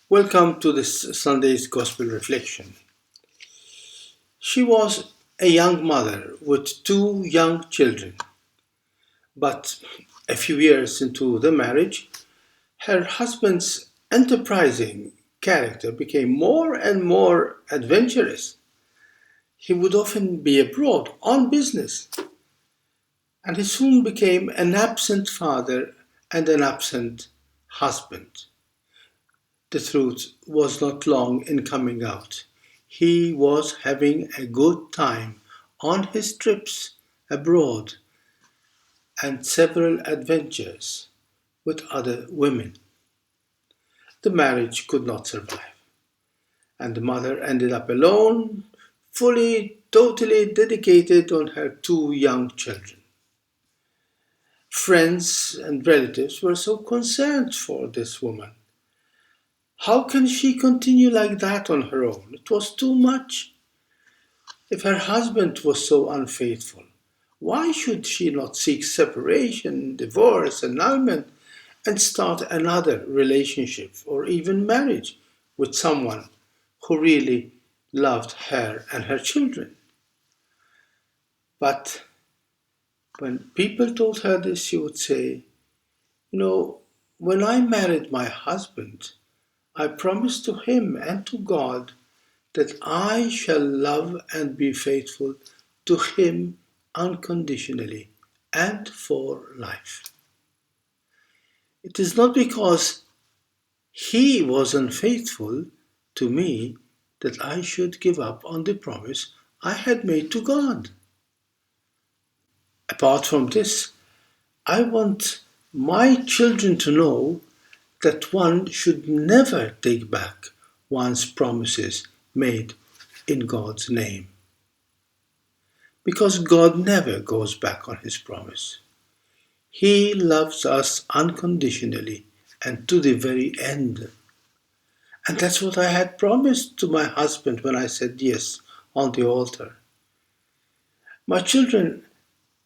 Welcome to this Sunday's Gospel Reflection. She was a young mother with two young children, but a few years into the marriage, her husband's enterprising character became more and more adventurous. He would often be abroad on business, and he soon became an absent father and an absent husband. The truth was not long in coming out. He was having a good time on his trips abroad and several adventures with other women. The marriage could not survive, and the mother ended up alone, fully, totally dedicated on her two young children. Friends and relatives were so concerned for this woman. How can she continue like that on her own? It was too much. If her husband was so unfaithful, why should she not seek separation, divorce, annulment, and start another relationship or even marriage with someone who really loved her and her children? But when people told her this, she would say, when I married my husband, I promised to him and to God that I shall love and be faithful to him unconditionally and for life. It is not because he was unfaithful to me that I should give up on the promise I had made to God. Apart from this, I want my children to know that one should never take back one's promises made in God's name. Because God never goes back on his promise. He loves us unconditionally and to the very end. And that's what I had promised to my husband when I said yes on the altar. My children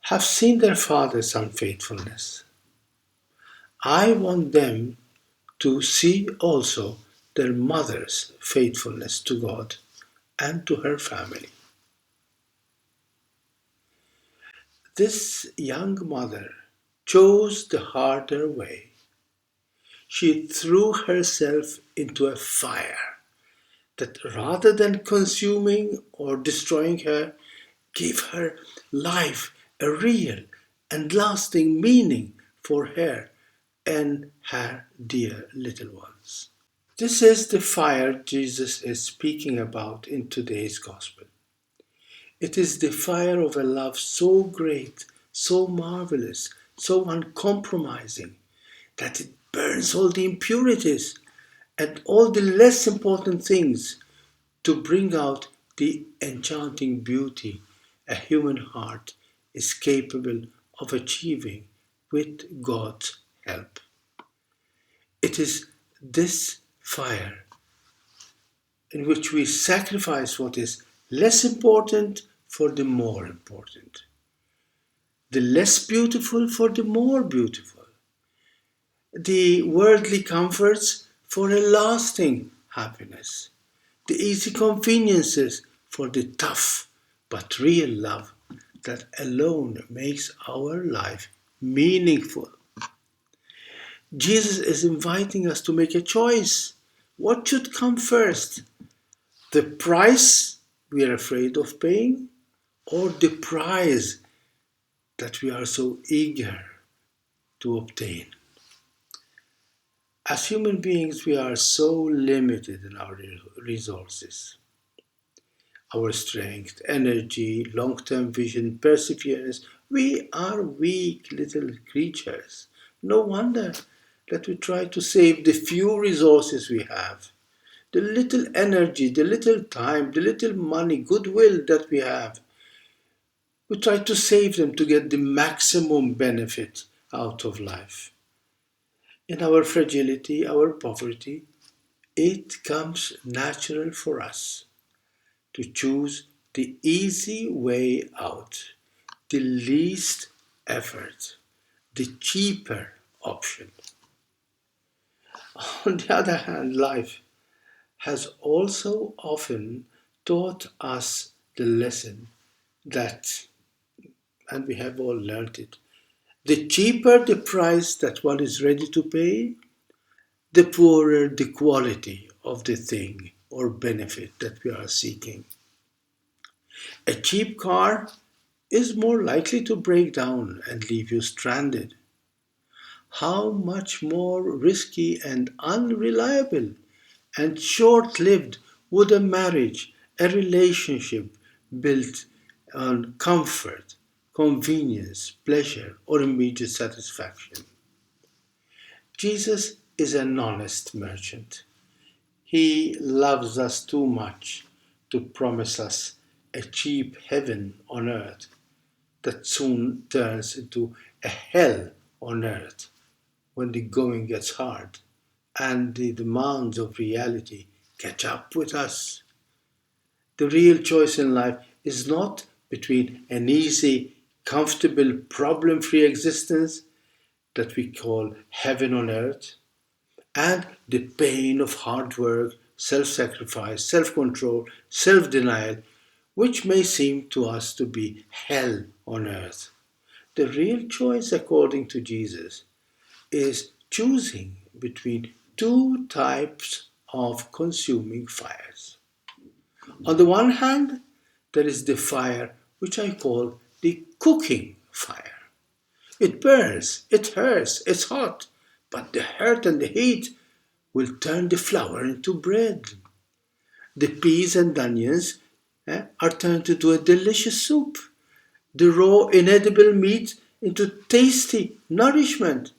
have seen their father's unfaithfulness. I want them to see also their mother's faithfulness to God and to her family. This young mother chose the harder way. She threw herself into a fire that, rather than consuming or destroying her, gave her life, a real and lasting meaning for her and her dear little ones. This is the fire Jesus is speaking about in today's Gospel. It is the fire of a love so great, so marvelous, so uncompromising, that it burns all the impurities and all the less important things to bring out the enchanting beauty a human heart is capable of achieving with God's help. It is this fire in which we sacrifice what is less important for the more important, the less beautiful for the more beautiful, the worldly comforts for a lasting happiness, the easy conveniences for the tough but real love that alone makes our life meaningful. Jesus is inviting us to make a choice. What should come first? The price we are afraid of paying, or the prize that we are so eager to obtain? As human beings, we are so limited in our resources. Our strength, energy, long-term vision, perseverance. We are weak little creatures. No wonder that we try to save the few resources we have. The little energy, the little time, the little money, goodwill that we have. We try to save them to get the maximum benefit out of life. In our fragility, our poverty, it comes natural for us to choose the easy way out, the least effort, the cheaper option. On the other hand, life has also often taught us the lesson that, and we have all learnt it, the cheaper the price that one is ready to pay, the poorer the quality of the thing or benefit that we are seeking. A cheap car is more likely to break down and leave you stranded. How much more risky and unreliable and short lived would a marriage, a relationship built on comfort, convenience, pleasure, or immediate satisfaction? Jesus is an honest merchant. He loves us too much to promise us a cheap heaven on earth that soon turns into a hell on earth when the going gets hard and the demands of reality catch up with us. The real choice in life is not between an easy, comfortable, problem free existence that we call heaven on earth and the pain of hard work, self sacrifice, self control, self denial, which may seem to us to be hell on earth. The real choice, according to Jesus, is choosing between two types of consuming fires. On the one hand, there is the fire which I call the cooking fire. It burns, it hurts, it's hot, but the hurt and the heat will turn the flour into bread. The peas and onions are turned into a delicious soup. The raw, inedible meat into tasty nourishment.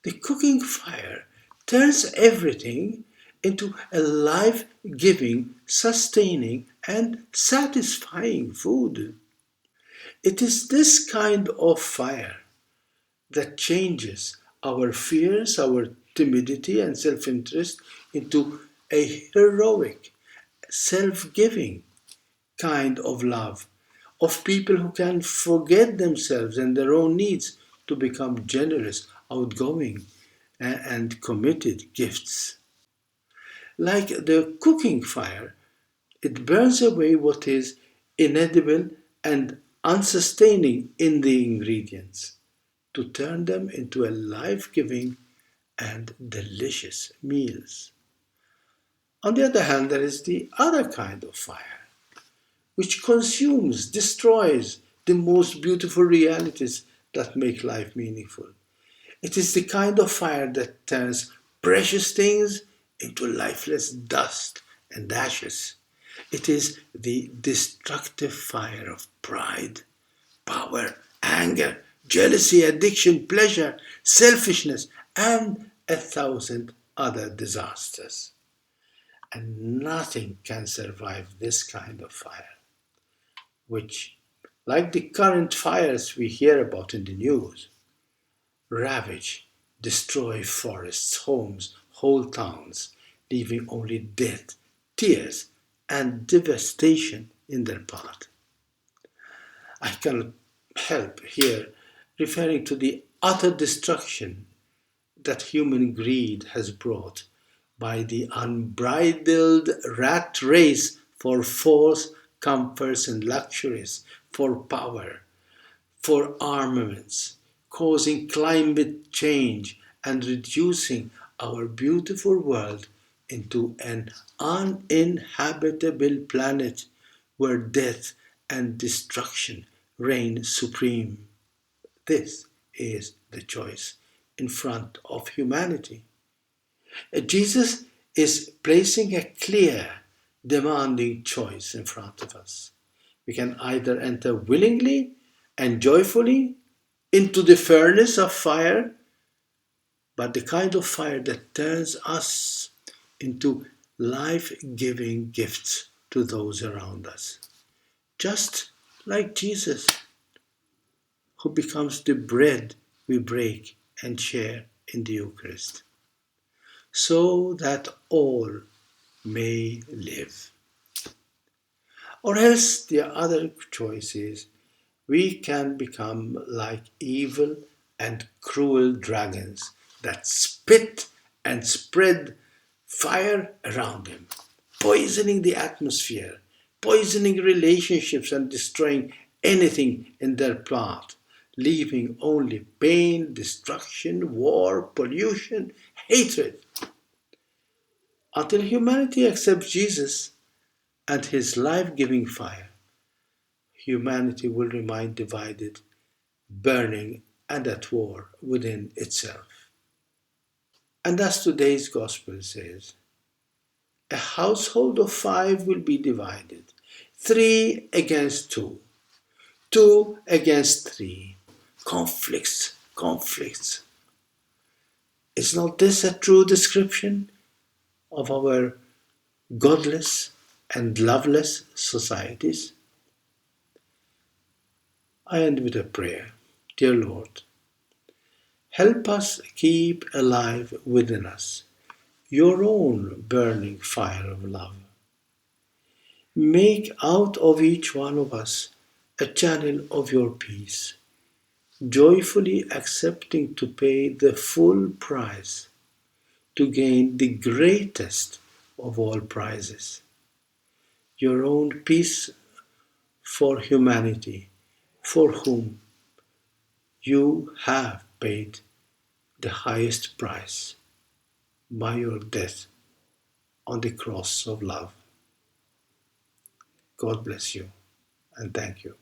The cooking fire turns everything into a life giving, sustaining, and satisfying food. It is this kind of fire that changes our fears, our timidity, and self interest into a heroic, self giving kind of love, of people who can forget themselves and their own needs to become generous, outgoing, and committed gifts. Like the cooking fire, it burns away what is inedible and unsustaining in the ingredients to turn them into a life giving and delicious meals. On the other hand, there is the other kind of fire, which consumes, destroys the most beautiful realities that make life meaningful. It is the kind of fire that turns precious things into lifeless dust and ashes. It is the destructive fire of pride, power, anger, jealousy, addiction, pleasure, selfishness, and a thousand other disasters. And nothing can survive this kind of fire, which, like the current fires we hear about in the news, ravage, destroy forests, homes, whole towns, leaving only death, tears, and devastation in their path. I cannot help here referring to the utter destruction that human greed has brought by the unbridled rat race for false comforts and luxuries, for power, for armaments, causing climate change and reducing our beautiful world into an uninhabitable planet where death and destruction reign supreme. This is the choice in front of humanity. Jesus is placing a clear, demanding choice in front of us. We can either enter willingly and joyfully into the furnace of fire, but the kind of fire that turns us into life giving gifts to those around us. Just like Jesus, who becomes the bread we break and share in the Eucharist, so that all may live. Or else the other choice is we can become like evil and cruel dragons that spit and spread fire around him, poisoning the atmosphere, poisoning relationships, and destroying anything in their path, leaving only pain, destruction, war, pollution, hatred. Until humanity accepts Jesus and his life giving fire, humanity will remain divided, burning, and at war within itself. And as today's gospel says, a household of five will be divided, three against two, two against three. Conflicts, conflicts. Is not this a true description of our godless and loveless societies? I end with a prayer. Dear Lord, help us keep alive within us your own burning fire of love. Make out of each one of us a channel of your peace, joyfully accepting to pay the full price to gain the greatest of all prizes, your own peace for humanity, for whom you have paid the highest price by your death on the cross of love. God bless you and thank you.